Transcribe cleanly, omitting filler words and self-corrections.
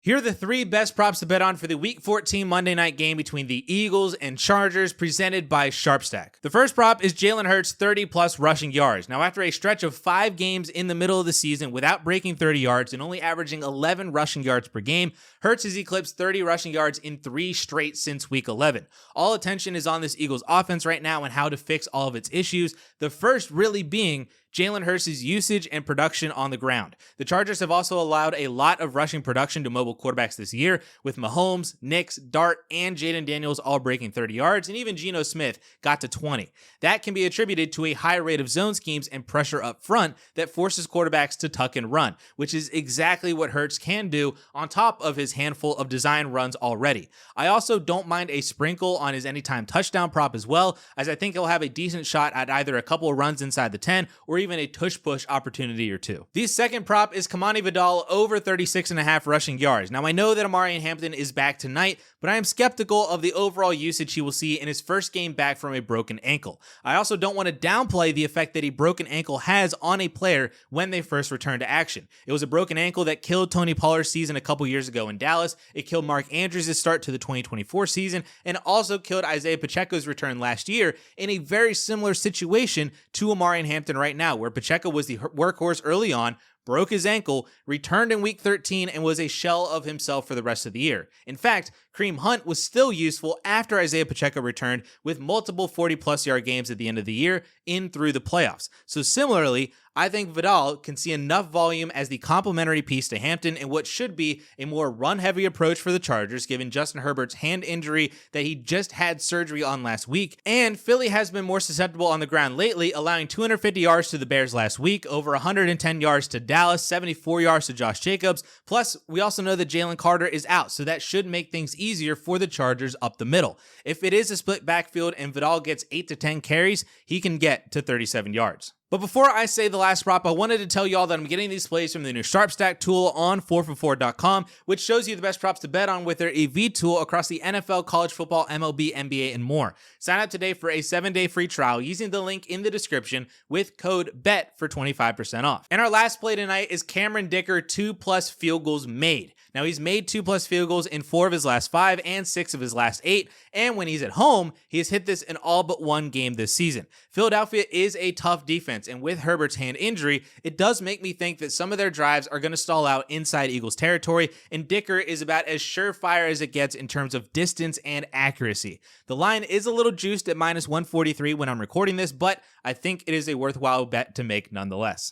Here are the three best props to bet on for the Week 14 Monday night game between the Eagles and Chargers, presented by Sharpstack. The first prop is Jalen Hurts 30-plus rushing yards. Now, after a stretch of 5 games in the middle of the season without breaking 30 yards and only averaging 11 rushing yards per game, Hurts has eclipsed 30 rushing yards in 3 straight since Week 11. All attention is on this Eagles offense right now and how to fix all of its issues, the first really being Jalen Hurts' usage and production on the ground. The Chargers have also allowed a lot of rushing production to mobile quarterbacks this year, with Mahomes, Nix, Dart, and Jaden Daniels all breaking 30 yards, and even Geno Smith got to 20. That can be attributed to a high rate of zone schemes and pressure up front that forces quarterbacks to tuck and run, which is exactly what Hurts can do on top of his handful of design runs already. I also don't mind a sprinkle on his anytime touchdown prop as well, as I think he'll have a decent shot at either a couple of runs inside the 10 or even a tush-push opportunity or two. The second prop is Kamani Vidal over 36.5 rushing yards. Now, I know that Amari Hampton is back tonight, but I am skeptical of the overall usage he will see in his first game back from a broken ankle. I also don't want to downplay the effect that a broken ankle has on a player when they first return to action. It was a broken ankle that killed Tony Pollard's season a couple years ago in Dallas. It killed Mark Andrews' start to the 2024 season, and also killed Isaiah Pacheco's return last year in a very similar situation to Amari Hampton right now, where Pacheco was the workhorse early on, broke his ankle, returned in Week 13, and was a shell of himself for the rest of the year. In fact, Kareem Hunt was still useful after Isaiah Pacheco returned, with multiple 40-plus yard games at the end of the year in through the playoffs. So similarly, I think Vidal can see enough volume as the complementary piece to Hampton in what should be a more run-heavy approach for the Chargers, given Justin Herbert's hand injury that he just had surgery on last week. And Philly has been more susceptible on the ground lately, allowing 250 yards to the Bears last week, over 110 yards to Dallas, 74 yards to Josh Jacobs. Plus, we also know that Jalen Carter is out, so that should make things easier for the Chargers up the middle. If it is a split backfield and Vidal gets 8 to 10 carries, he can get to 37 yards. But before I say the last prop, I wanted to tell you all that I'm getting these plays from the new Sharpstack tool on 4for4.com, which shows you the best props to bet on with their AV tool across the NFL, college football, MLB, NBA, and more. Sign up today for a 7-day free trial using the link in the description with code BET for 25% off. And our last play tonight is Cameron Dicker 2+ field goals made. Now, he's made 2+ field goals in 4 of his last 5 and 6 of his last 8, and when he's at home, he has hit this in all but 1 game this season. Philadelphia is a tough defense, and with Herbert's hand injury, it does make me think that some of their drives are going to stall out inside Eagles territory, and Dicker is about as surefire as it gets in terms of distance and accuracy. The line is a little juiced at -143 when I'm recording this, but I think it is a worthwhile bet to make nonetheless.